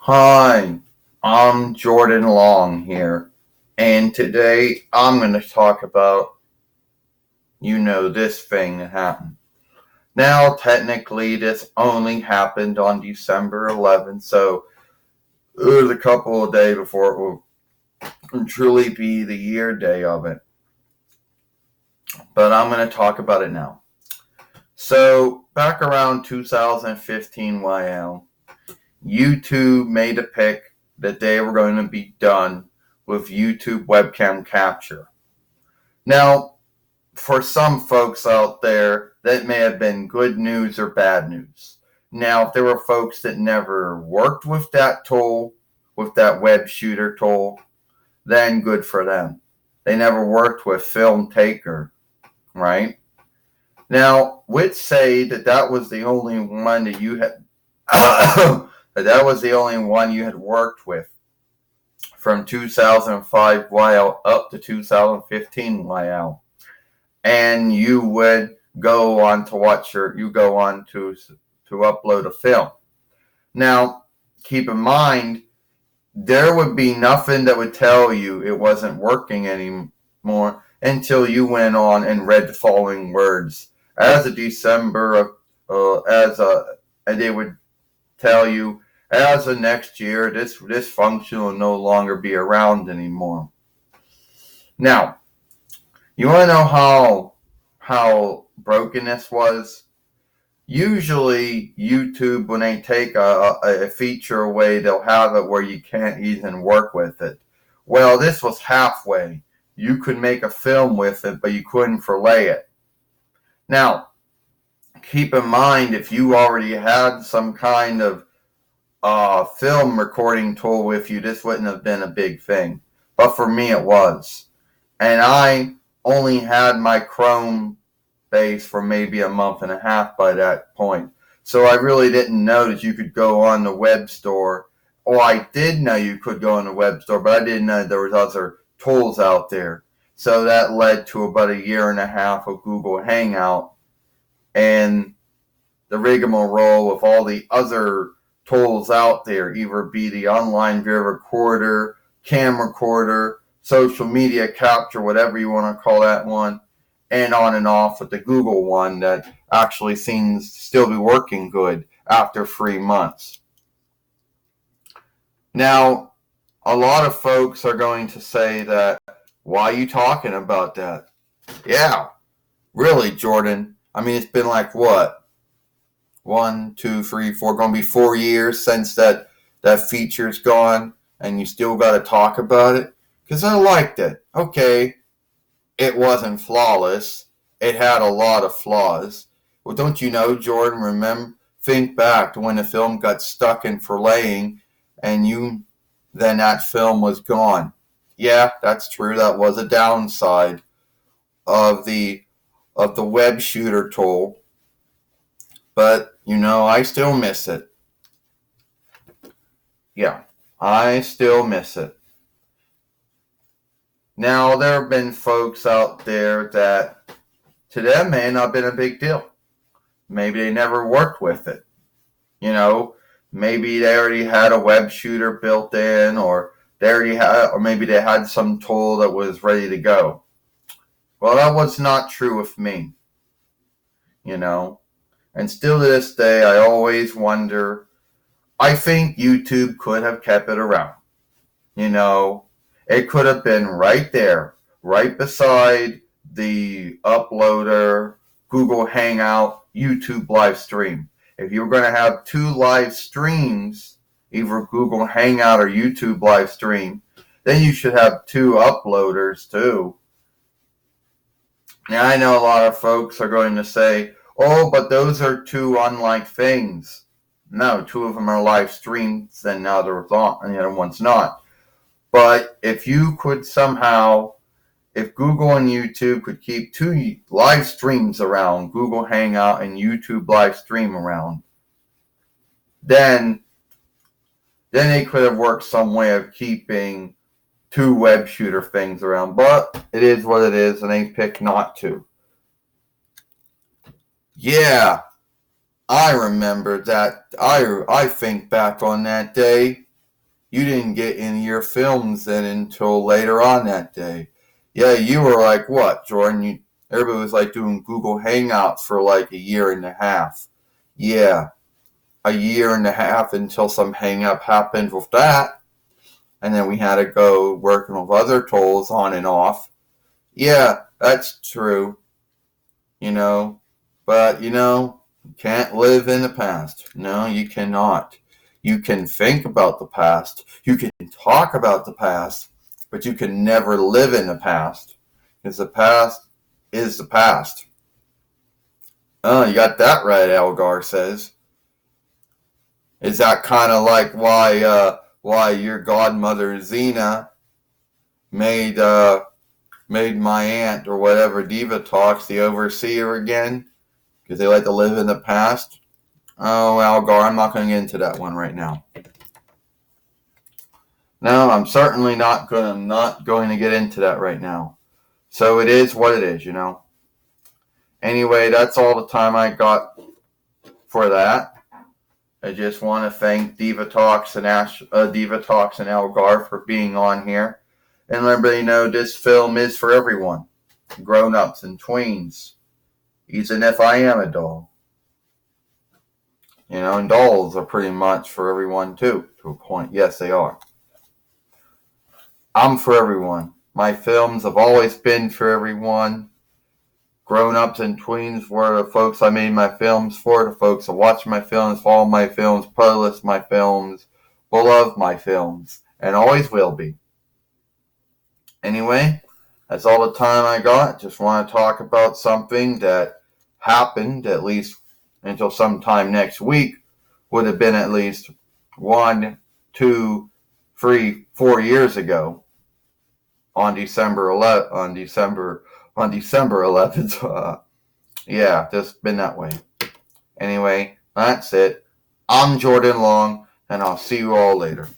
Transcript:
Hi, I'm Jordan Long here, and today I'm going to talk about, this thing that happened. Now, technically, this only happened on December 11th, so it was a couple of days before it will truly be the year day of it. But I'm going to talk about it now. So, back around 2015 YL, YouTube made a pick that they were going to be done with YouTube webcam capture. Now, for some folks out there, that may have been good news or bad news. Now, if there were folks that never worked with that tool, with that web shooter tool, then good for them. They never worked with Film Taker, right? Now, would say that was the only one that you had that was the only one you had worked with from 2005 YL up to 2015 YL. And you would go on to upload a film. Now, keep in mind, there would be nothing that would tell you it wasn't working anymore until you went on and read the following words. As of December and they would tell you, as of next year, this function will no longer be around anymore. Now, you want to know how broken this was? Usually, YouTube, when they take a feature away, they'll have it where you can't even work with it. Well, this was halfway. You could make a film with it, but you couldn't fillet it. Now, keep in mind, if you already had some kind of film recording tool with you, this wouldn't have been a big thing. But for me, it was. And I only had my Chrome base for maybe a month and a half by that point. So I really didn't know that you could go on the web store. Or I did know you could go on the web store, but I didn't know there was other tools out there. So that led to about a year and a half of Google Hangout and the rigmarole of all the other tools out there, either be the online video recorder, camcorder, social media capture, whatever you want to call that one, and on and off with the Google one that actually seems to still be working good after 3 months. Now, a lot of folks are going to say that, why are you talking about that? Yeah, really, Jordan. I mean, it's been like what? 1, 2, 3, 4, going to be 4 years since that feature's gone, and you still got to talk about it? Because I liked it. Okay, it wasn't flawless. It had a lot of flaws. Well, don't you know, Jordan, think back to when the film got stuck in filleting, and then that film was gone. Yeah, that's true. That was a downside of the web shooter tool. But, I still miss it. Yeah, I still miss it. Now, there have been folks out there that to them may not have been a big deal. Maybe they never worked with it. Maybe they already had a web shooter built in, or maybe they had some tool that was ready to go. Well, that was not true with me. And still to this day, I always wonder. I think YouTube could have kept it around. It could have been right there, right beside the uploader, Google Hangout, YouTube live stream. If you were going to have 2 live streams, either Google Hangout or YouTube live stream, then you should have 2 uploaders too. Now, I know a lot of folks are going to say, oh, but those are 2 unlike things. No, 2 of them are live streams, and the other one's not. But if you could somehow, if Google and YouTube could keep 2 live streams around, Google Hangout and YouTube live stream around, then they could have worked some way of keeping 2 web shooter things around. But it is what it is, and they picked not to. Yeah, I remember that. I think back on that day. you didn't get any of your films in until later on that day. Yeah, you were like, what, Jordan? Everybody was like doing Google Hangouts for like a year and a half. Yeah, a year and a half until some hang up happened with that. And then we had to go working with other tools on and off. Yeah, that's true. But you can't live in the past. No, you cannot. You can think about the past. You can talk about the past, but you can never live in the past. Because the past is the past. Oh, you got that right, Algar says. Is that kind of like why your godmother Xena made my aunt or whatever Diva Talks the overseer again? Because they like to live in the past? Oh, Algar, I'm not going to get into that one right now. No, I'm certainly not going to get into that right now. So it is what it is, Anyway, that's all the time I got for that. I just want to thank Diva Talks and Algar for being on here, and let everybody know this film is for everyone, grown-ups and tweens, even if I am a doll. And dolls are pretty much for everyone too, to a point. Yes, they are. I'm for everyone. My films have always been for everyone. Grown-ups and tweens were the folks I made my films for, the folks that watch my films, follow my films, playlist my films, will love my films, and always will be. Anyway, that's all the time I got. Just want to talk about something that happened, at least until sometime next week, would have been at least 1, 2, 3, 4 years ago on December 11th. Yeah, just been that way. Anyway, that's it. I'm Jordan Long, and I'll see you all later.